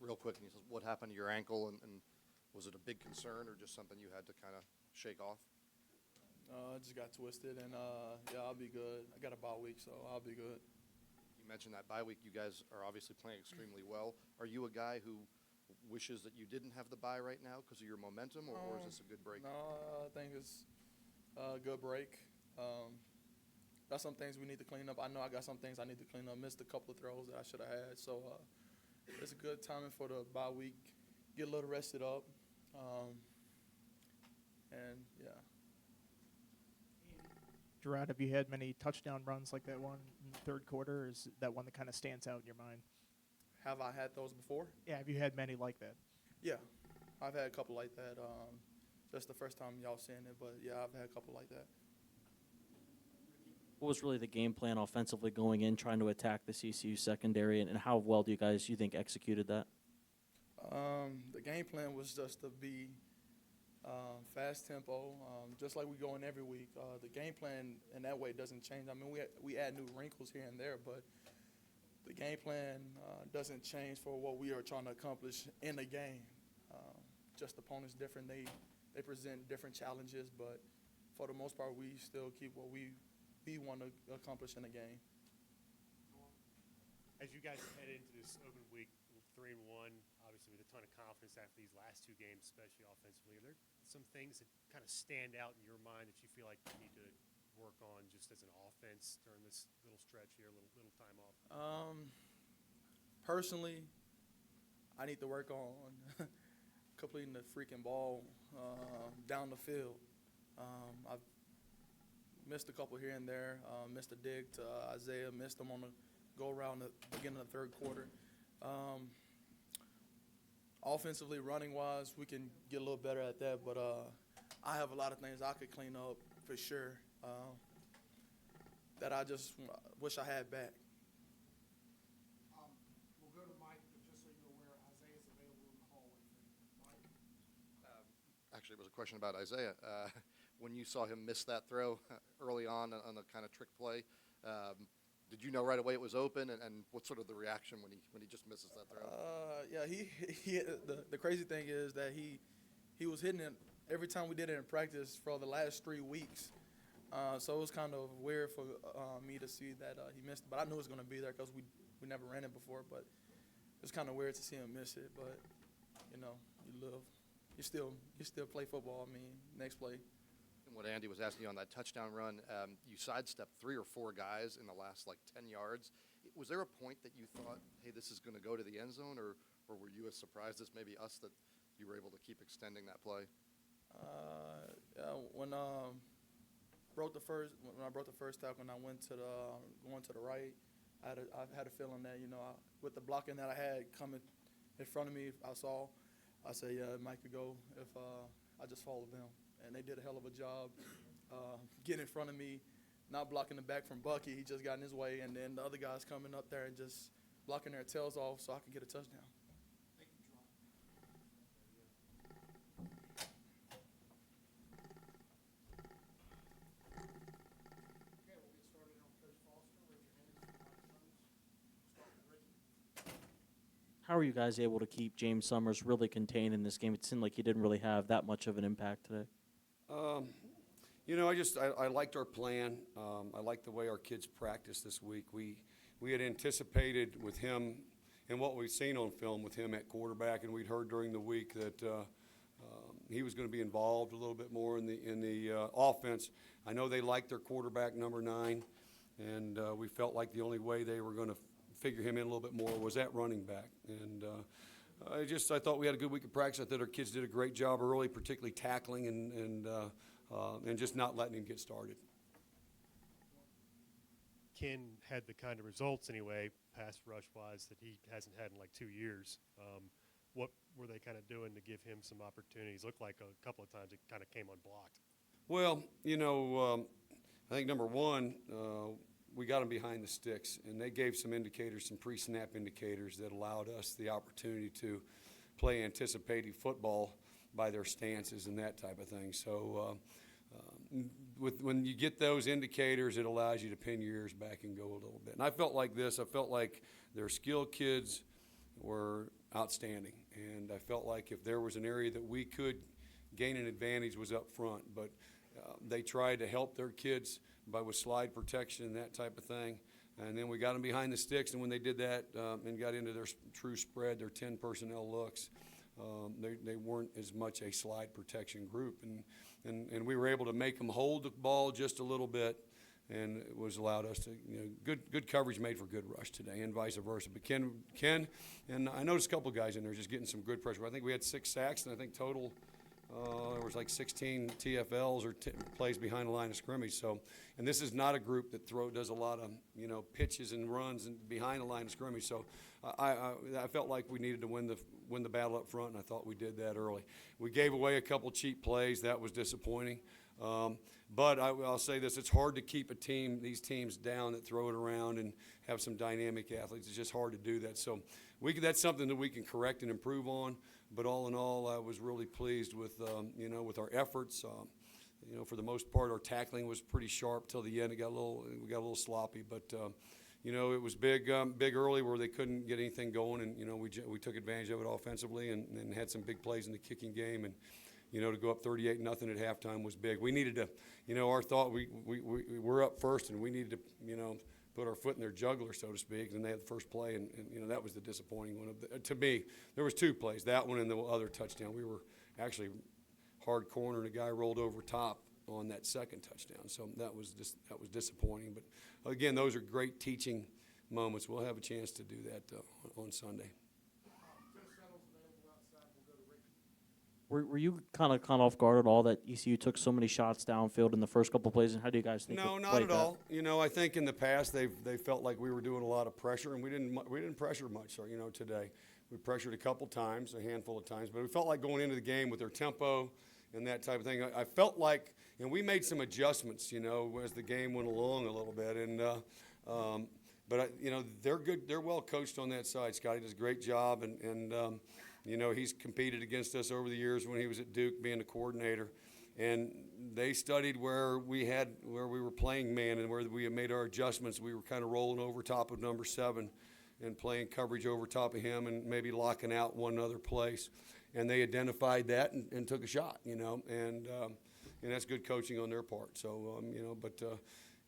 real quick, and he says, "What happened to your ankle?" And was it a big concern or just something you had to kind of shake off? I just got twisted, and yeah, I'll be good. I got a bye week, so I'll be good. You mentioned that bye week. You guys are obviously playing extremely well. Are you a guy who wishes that you didn't have the bye right now because of your momentum, or is this a good break? No, I think it's a good break. Got some things we need to clean up. I know I got some things I need to clean up. Missed a couple of throws that I should have had. So it's a good timing for the bye week. Get a little rested up. And, yeah. Gerard, have you had many touchdown runs like that one in the third quarter? Or is that one that kind of stands out in your mind? Have I had those before? Yeah, have you had many like that? Yeah. I've had a couple like that. Just the first time y'all seeing it. But, yeah, I've had a couple like that. What was really the game plan offensively going in, trying to attack the CCU secondary, and how well do you think executed that? The game plan was just to be fast tempo, just like we go in every week. The game plan in that way doesn't change. I mean, we add new wrinkles here and there, but the game plan doesn't change for what we are trying to accomplish in the game. Just opponents different. They present different challenges, but for the most part, we still keep what we want to accomplish in the game. As you guys head into this open week, 3-1, obviously with a ton of confidence after these last two games, especially offensively, are there some things that kind of stand out in your mind that you feel like you need to work on just as an offense during this little stretch here, little time off? Personally, I need to work on completing the freaking ball down the field. I've missed a couple here and there. Missed a dig to Isaiah. Missed him on the go-around at the beginning of the third quarter. Offensively, running-wise, we can get a little better at that. But I have a lot of things I could clean up for sure that I just wish I had back. We'll go to Mike, but just so you're aware, Isaiah's available in the hallway for you. Mike? Actually, it was a question about Isaiah. When you saw him miss that throw early on the kind of trick play, did you know right away it was open? And what's sort of the reaction when he just misses that throw? Yeah, the crazy thing is that he was hitting it every time we did it in practice for the last 3 weeks. So it was kind of weird for me to see that he missed it. But I knew it was going to be there because we never ran it before. But it was kind of weird to see him miss it. But, you know, you still play football. I mean, next play. And what Andy was asking you on that touchdown run, you sidestepped 3 or 4 guys in the last, 10 yards. Was there a point that you thought, hey, this is going to go to the end zone, or were you as surprised as maybe us that you were able to keep extending that play? When I broke the first tackle and I went to going to the right, I had a feeling that, with the blocking that I had coming in front of me, I said, yeah, it might could go if I just followed them. And they did a hell of a job getting in front of me, not blocking the back from Bucky. He just got in his way, and then the other guys coming up there and just blocking their tails off so I could get a touchdown. Thank you, John. Okay, we'll get started on Coach Foster. Raise your hands for microphones. Start with Reggie. How are you guys able to keep James Summers really contained in this game? It seemed like he didn't really have that much of an impact today. I liked our plan. I liked the way our kids practiced this week. We had anticipated with him and what we've seen on film with him at quarterback, and we'd heard during the week that he was going to be involved a little bit more in the offense. I know they liked their quarterback, number 9, and we felt like the only way they were going to figure him in a little bit more was at running back. And I thought we had a good week of practice. I thought our kids did a great job early, particularly tackling and just not letting him get started. Ken had the kind of results anyway, pass rush-wise, that he hasn't had in 2 years. What were they kind of doing to give him some opportunities? Looked like a couple of times it kind of came unblocked. Well, I think number 1, we got them behind the sticks, and they gave some indicators, some pre-snap indicators that allowed us the opportunity to play anticipating football by their stances and that type of thing. So when you get those indicators, it allows you to pin your ears back and go a little bit. And I felt like this. I felt like they're skilled kids, were outstanding. And I felt like if there was an area that we could gain an advantage was up front. But they tried to help their kids with slide protection and that type of thing. And then we got them behind the sticks, and when they did that and got into their true spread, their 10 personnel looks, they weren't as much a slide protection group. And we were able to make them hold the ball just a little bit, and it was allowed us to, good coverage made for good rush today, and vice versa. But Ken, and I noticed a couple guys in there just getting some good pressure. I think we had 6 sacks, and I think total there was like 16 TFLs or plays behind the line of scrimmage. So, and this is not a group that does a lot of pitches and runs and behind the line of scrimmage. So, I felt like we needed to win the battle up front, and I thought we did that early. We gave away a couple cheap plays. That was disappointing. But I'll say this: it's hard to keep these teams down that throw it around and have some dynamic athletes. It's just hard to do that. So that's something that we can correct and improve on. But all in all, I was really pleased with with our efforts. For the most part, our tackling was pretty sharp till the end. We got a little sloppy, but it was big early where they couldn't get anything going, and we took advantage of it offensively and had some big plays in the kicking game. And to go up 38-0 at halftime was big. We needed to, our thought we were up first, and we needed to put our foot in their jugular, so to speak, and they had the first play, and that was the disappointing one. To me, there was 2 plays, that one and the other touchdown. We were actually hard corner, and a guy rolled over top on that second touchdown, so that was disappointing. But again, those are great teaching moments. We'll have a chance to do that on Sunday. Were you kind of caught off guard at all that ECU took so many shots downfield in the first couple plays, and how do you guys think? No, not at all. I think in the past they felt like we were doing a lot of pressure, and we didn't pressure much. Today we pressured a couple times, a handful of times, but we felt like going into the game with their tempo and that type of thing. I felt like, and we made some adjustments, as the game went along a little bit, and but they're good. They're well coached on that side. Scotty does a great job, and he's competed against us over the years when he was at Duke being the coordinator. And they studied where we were playing man and where we had made our adjustments. We were kind of rolling over top of number 7 and playing coverage over top of him and maybe locking out one other place. And they identified that and took a shot, and that's good coaching on their part. So, but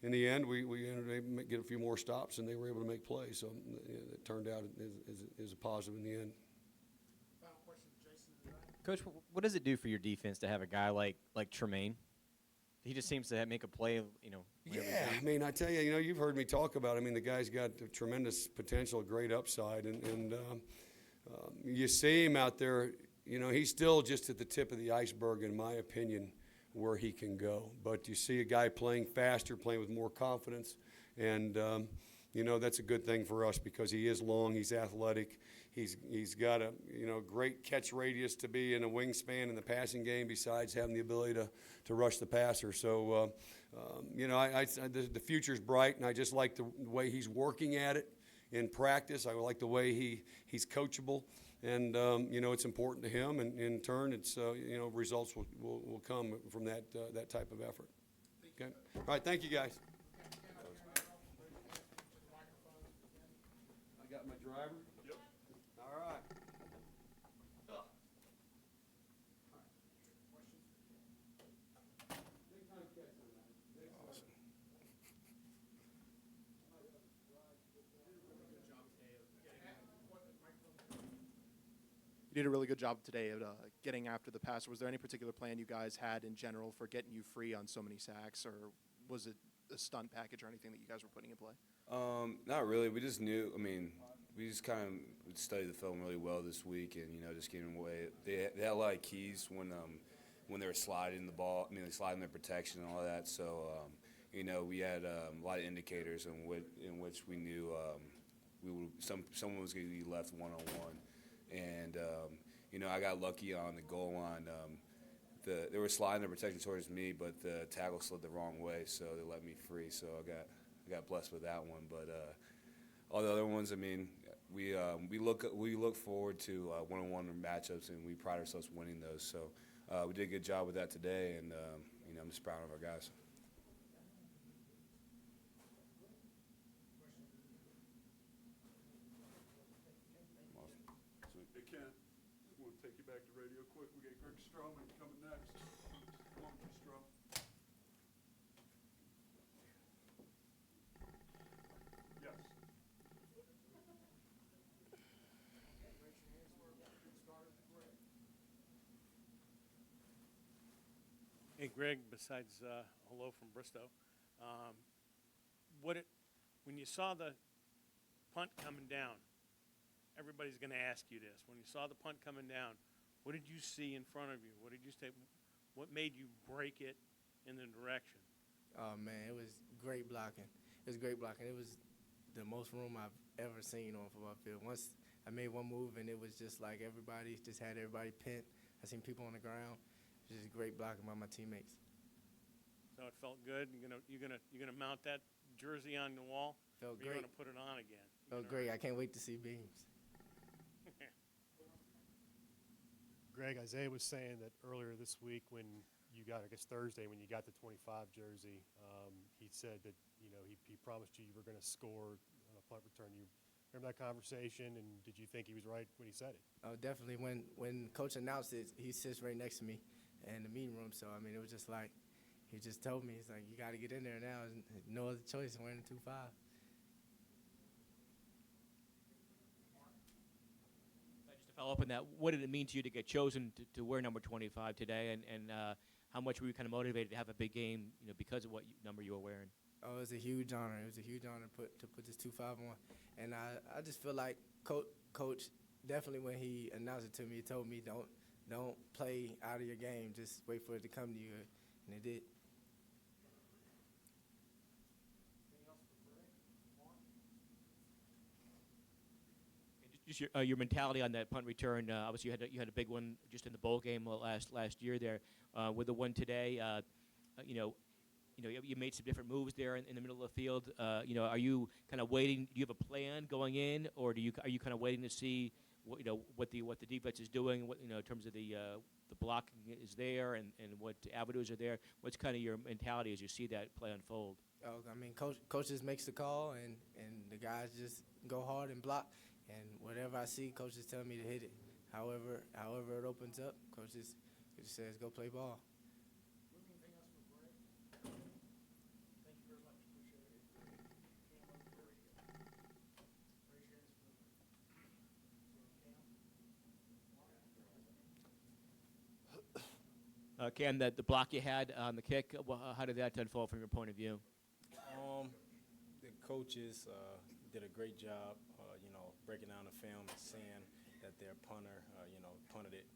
in the end, we ended up get a few more stops, and they were able to make plays. So it turned out as a positive in the end. Coach, what does it do for your defense to have a guy like Tremaine? He just seems to make a play, Yeah, I mean, I tell you, you've heard me talk about. The guy's got tremendous potential, great upside, and you see him out there. He's still just at the tip of the iceberg, in my opinion, where he can go. But you see a guy playing faster, playing with more confidence, and that's a good thing for us because he is long, he's athletic. He's got a great catch radius to be in a wingspan in the passing game. Besides having the ability to rush the passer, so the future's bright, and I just like the way he's working at it in practice. I like the way he's coachable, and it's important to him, and in turn, it's results will come from that type of effort. Okay, all right, thank you guys. I got my driver. All right. You did a really good job today at getting after the passer. Was there any particular plan you guys had in general for getting you free on so many sacks, or was it a stunt package or anything that you guys were putting in play? Not really. We just knew. We just kind of studied the film really well this week, and just getting away. They had a lot of keys when they were sliding the ball. They sliding their protection and all that. So we had a lot of indicators in which we knew someone was going to be left one-on-one, and I got lucky on the goal line. They were sliding their protection towards me, but the tackle slid the wrong way, so they let me free. So I got blessed with that one, but all the other ones, we look forward to one-on-one matchups, and we pride ourselves winning those. So we did a good job with that today, and I'm just proud of our guys. Awesome. take you back to radio quick. We got Greg Stroman coming next. Come on, Stro. Yes. Raise your hands for a good starter to Greg. Hey, Greg, besides hello from Bristow, when you saw the punt coming down, everybody's going to ask you this. When you saw the punt coming down, what did you see in front of you? What did you say? What made you break it in the direction? Oh man, it was great blocking. It was great blocking. It was the most room I've ever seen on a football field. Once I made one move and it was just like everybody just had everybody pinned. I seen people on the ground. It was just great blocking by my teammates. So it felt good. You're gonna mount that jersey on the wall. Felt or you're great. gonna put it on again. Felt great. I can't wait to see beams. Greg, Isaiah was saying that earlier this week when you got, I guess Thursday, when you got the 25 jersey, he said that, he promised you were going to score on a punt return. You remember that conversation, and did you think he was right when he said it? Oh, definitely. When Coach announced it, he sits right next to me in the meeting room. So, I mean, it was just like, he just told me, he's like, you got to get in there now. There's no other choice than wearing the 2-5. Just to follow up on that, what did it mean to you to get chosen to wear number 25 today, and how much were you kind of motivated to have a big game, because of what number you were wearing? Oh, it was a huge honor. It was a huge honor to put this 2-5 on, and I just feel like Coach definitely when he announced it to me, he told me don't play out of your game, just wait for it to come to you, and it did. Just your mentality on that punt return. Obviously, you had a big one just in the bowl game last year there. With the one today, you made some different moves there in the middle of the field. Are you kind of waiting? Do you have a plan going in, or are you kind of waiting to see what the defense is doing? What, in terms of the blocking is there and what avenues are there. What's kind of your mentality as you see that play unfold? Oh, I mean, coach just makes the call, and the guys just go hard and block. And whatever I see, coach is telling me to hit it. However it opens up, coach just says go play ball. Anything else for Greg? Thank you very much. Appreciate it. Cam, over there. Raise your hands for Cam. Cam, the block you had on the kick, how did that unfold from your point of view? The coaches did a great job, breaking down the film and seeing that their punter, punted it,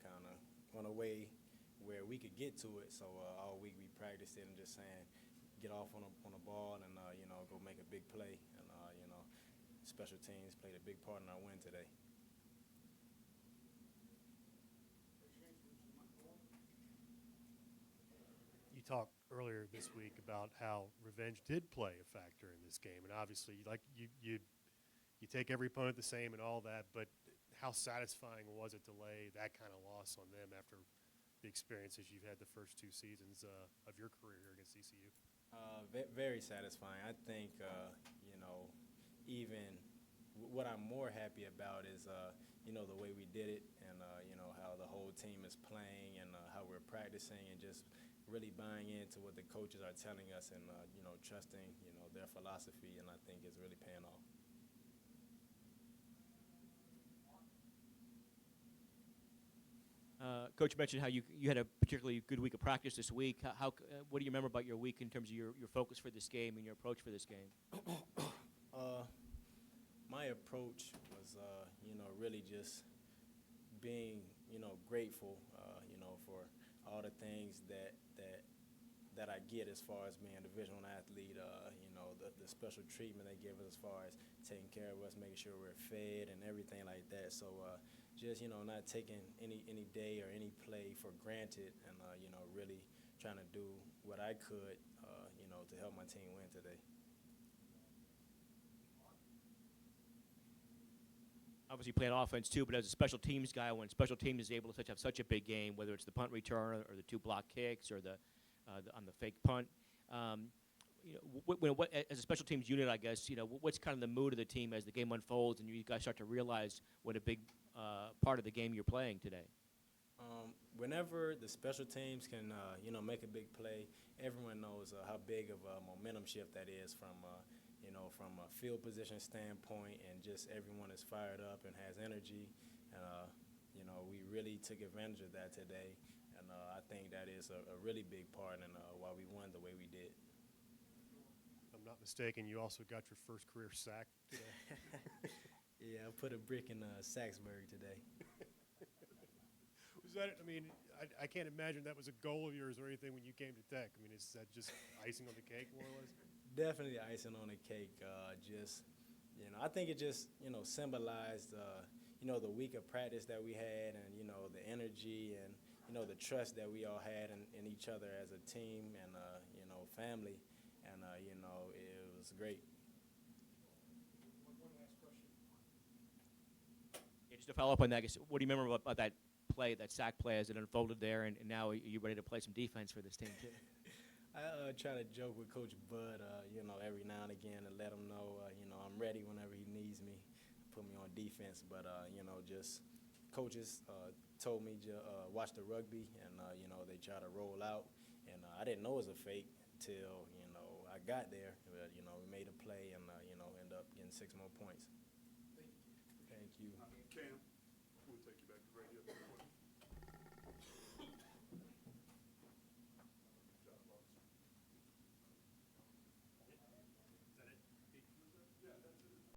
kind of on a way where we could get to it. So all week we practiced it and just saying, get off on a ball and go make a big play. And special teams played a big part in our win today. You talked earlier this week about how revenge did play a factor in this game, and obviously, like you take every opponent the same and all that, but how satisfying was it to lay that kind of loss on them after the experiences you've had the first two seasons of your career here against ECU? Very satisfying. I think, even what I'm more happy about is, the way we did it and, how the whole team is playing and how we're practicing and just really buying into what the coaches are telling us and, trusting, their philosophy, and I think it's really paying off. Coach mentioned how you had a particularly good week of practice this week. What do you remember about your week in terms of your focus for this game and your approach for this game? My approach was, really just being, grateful, for all the things that I get as far as being a Division I athlete, the special treatment they give us as far as taking care of us, making sure we're fed and everything like that. So just, not taking any day or any play for granted and, really trying to do what I could, to help my team win today. Obviously, you played offense too, but as a special teams guy, when special teams is able to have such a big game, whether it's the punt return or the two block kicks or the on the fake punt, as a special teams unit, I guess, what's kind of the mood of the team as the game unfolds and you guys start to realize what a big part of the game you're playing today? Whenever the special teams can, make a big play, everyone knows how big of a momentum shift that is from a field position standpoint, and just everyone is fired up and has energy. We really took advantage of that today, and I think that is a really big part in why we won the way we did. If I'm not mistaken, you also got your first career sack today. Yeah, I put a brick in Saxbury today. Was that, I can't imagine that was a goal of yours or anything when you came to Tech. Is that just icing on the cake, more or less? Definitely icing on the cake. I think it just, symbolized, the week of practice that we had, and, the energy and, the trust that we all had in each other as a team and, family. And, it was great. One last question. Yeah, just to follow up on that, I guess, what do you remember about that play, that sack play as it unfolded there, and now you're ready to play some defense for this team too? I try to joke with Coach Bud, every now and again, and let him know, I'm ready whenever he needs me, put me on defense. But, just coaches told me to watch the rugby, and, they try to roll out. And I didn't know it was a fake till, I got there. But, we made a play and, end up getting 6 more points. Thank you. Cam,